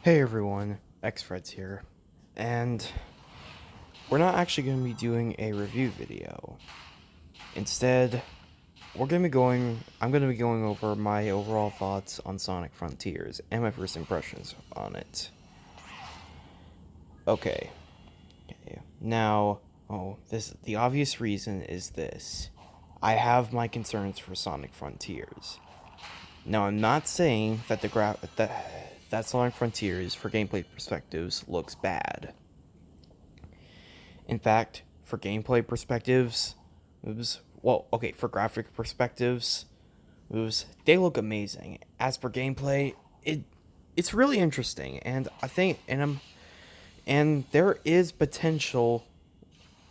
Hey everyone, Xfreds here, and we're not actually going to be doing a review video. Instead, I'm going to be going over my overall thoughts on Sonic Frontiers and my first impressions on it. Okay. Now, the obvious reason is this. I have my concerns for Sonic Frontiers. Now, I'm not saying that that Sonic Frontiers, for gameplay perspectives, looks bad. In fact, for gameplay perspectives, for graphic perspectives, they look amazing. As for gameplay, it's really interesting, and I think, and there is potential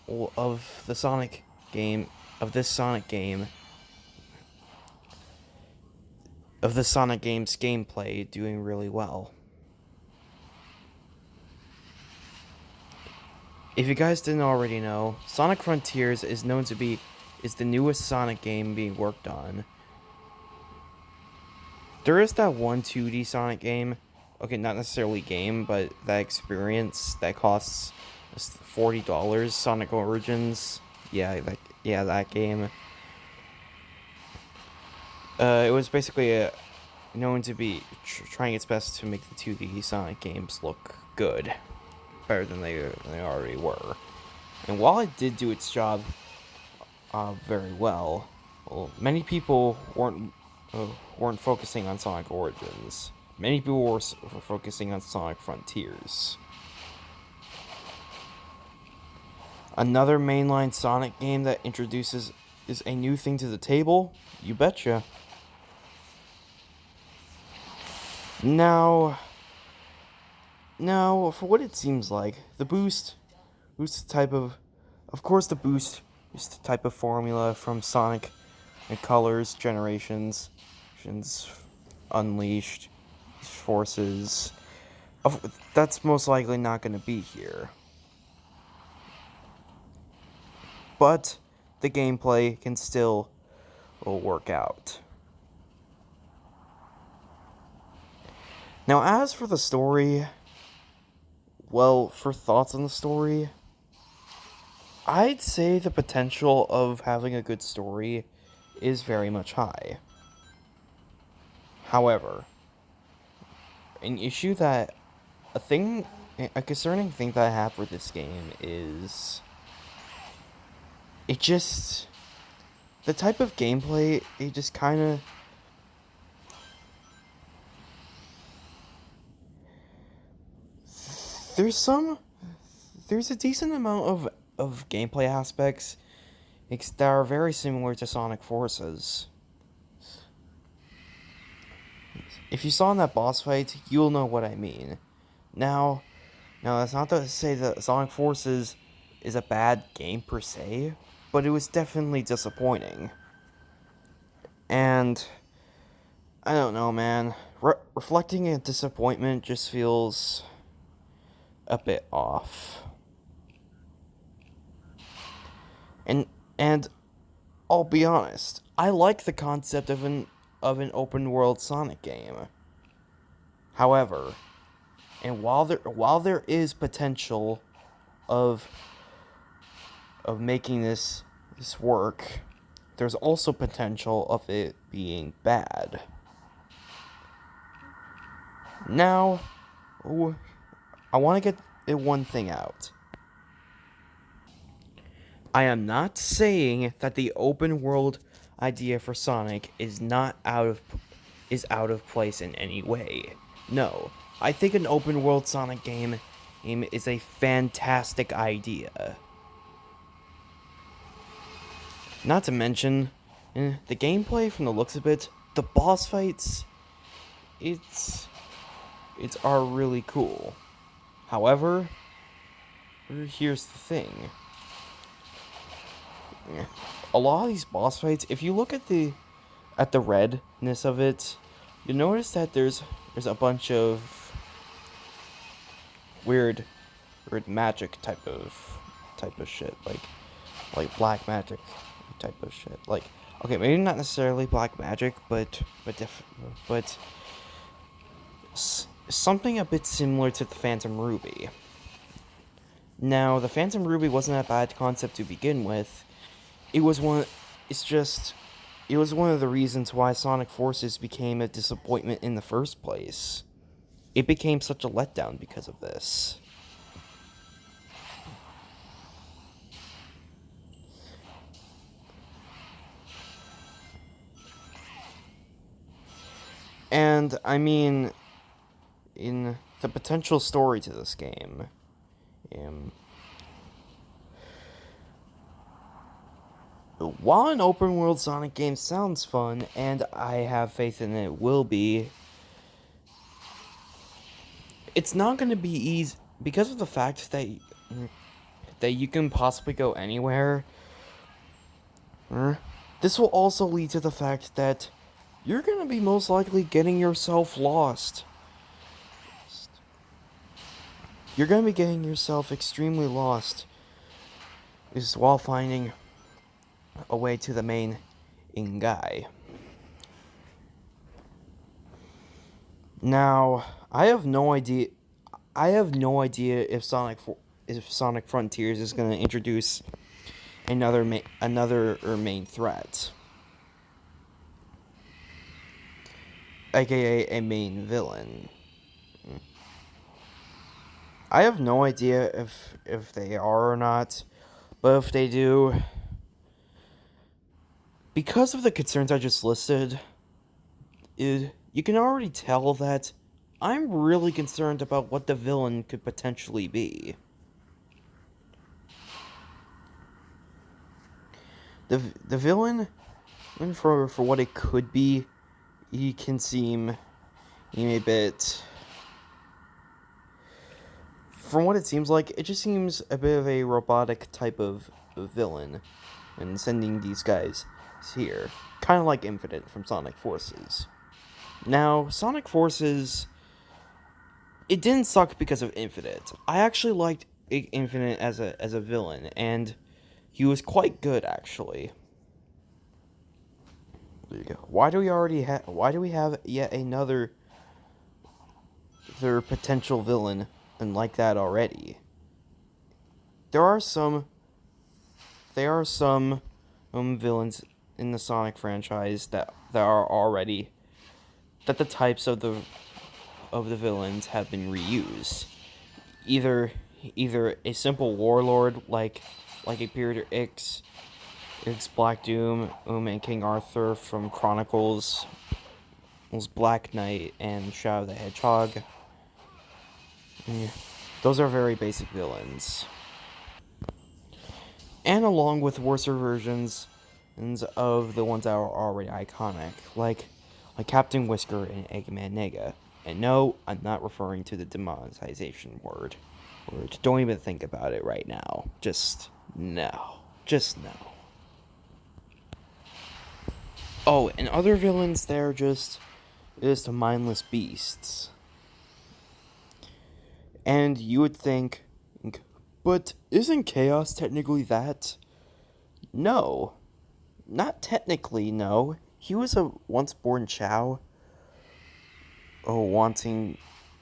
of the Sonic game, of this Sonic game, of the Sonic game's gameplay doing really well. If you guys didn't already know, Sonic Frontiers is known to be the newest Sonic game being worked on. There is that one 2D Sonic game, okay, not necessarily game, but that experience that costs $40, Sonic Origins. That game. It was basically known to be trying its best to make the 2D Sonic games look good, better than they already were. And while it did do its job very well, many people weren't focusing on Sonic Origins. Many people were focusing on Sonic Frontiers. Another mainline Sonic game that introduces is a new thing to the table? You betcha. Now, for what it seems like, the boost type of course the boost is the type of formula from Sonic and Colors Generations, Unleashed, Forces. That's most likely not going to be here. But the gameplay can still work out. Now, as for the story, for thoughts on the story, I'd say the potential of having a good story is very much high. However, a concerning thing that I have with this game is the type of gameplay, it just kind of, there's a decent amount of gameplay aspects that are very similar to Sonic Forces. If you saw in that boss fight, you'll know what I mean. Now that's not to say that Sonic Forces is a bad game per se, but it was definitely disappointing. And I don't know, man. Reflecting a disappointment just feels a bit off. And I'll be honest, I like the concept of an open world Sonic game. However, and while there is potential of making this work, there's also potential of it being bad. Now, I want to get one thing out. I am not saying that the open world idea for Sonic is out of place in any way. No, I think an open world Sonic game is a fantastic idea. Not to mention, the gameplay from the looks of it, the boss fights, it's are really cool. However, here's the thing. A lot of these boss fights, if you look at the redness of it, you notice that there's a bunch of weird magic type of shit, like black magic type of shit. Like, okay, maybe not necessarily black magic, but something a bit similar to the Phantom Ruby. Now, the Phantom Ruby wasn't a bad concept to begin with. It was one. It's just. It was one of the reasons why Sonic Forces became a disappointment in the first place. It became such a letdown because of this. And, I mean, in the potential story to this game, while an open world Sonic game sounds fun, and I have faith in it will be, it's not going to be easy because of the fact that you can possibly go anywhere. This will also lead to the fact that you're going to be most likely getting yourself lost. You're going to be getting yourself extremely lost is while finding a way to the main Ingai. Now, I have no idea if Sonic Frontiers is going to introduce another main threat, aka a main villain. I have no idea if they are or not, but if they do, because of the concerns I just listed, you can already tell that I'm really concerned about what the villain could potentially be. The villain, for what it could be, he can seem a bit. From what it seems like, it just seems a bit of a robotic type of villain, and sending these guys here, kind of like Infinite from Sonic Forces. Now, Sonic Forces, it didn't suck because of Infinite. I actually liked Infinite as a villain, and he was quite good actually. There you go. Why do we have yet another potential villain and like that already? There are some villains in the Sonic franchise that are already that the types of the villains have been reused. Either a simple warlord like a Peter X Black Doom, and King Arthur from Chronicles, Black Knight, and Shadow the Hedgehog. Those are very basic villains. And along with worser versions of the ones that are already iconic, like Captain Whisker and Eggman Nega. And no, I'm not referring to the demonetization word. Don't even think about it right now. Just no. Just no. Oh, and other villains, they're just mindless beasts. And you would think, but isn't Chaos technically that? No. Not technically, no. He was a once-born Chao, wanting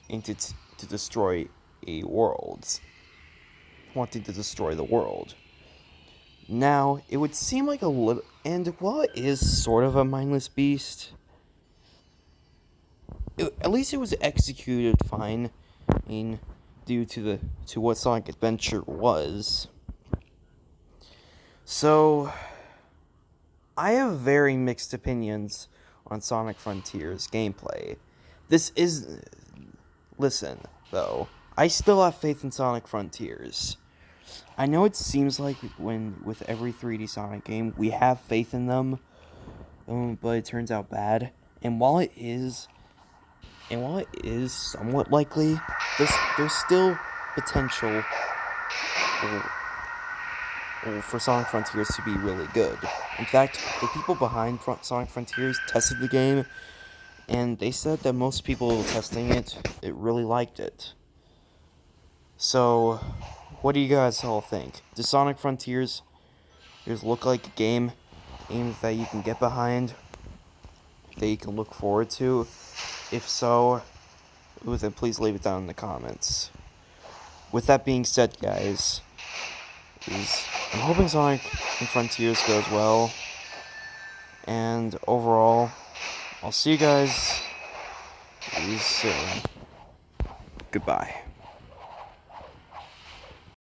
to destroy a world. Wanting to destroy the world. Now, it would seem like a little... And while it is sort of a mindless beast, at least it was executed fine. Due to what Sonic Adventure was. So, I have very mixed opinions on Sonic Frontiers gameplay. Listen, though, I still have faith in Sonic Frontiers. I know it seems like with every 3D Sonic game, we have faith in them, but it turns out bad. And while it is somewhat likely, there's still potential for Sonic Frontiers to be really good. In fact, the people behind Sonic Frontiers tested the game, and they said that most people testing it really liked it. So, what do you guys all think? Does Sonic Frontiers look like a game that you can get behind, that you can look forward to? If so, with it, please leave it down in the comments. With that being said, guys, I'm hoping Sonic and Frontiers goes well. And overall, I'll see you guys soon. Goodbye.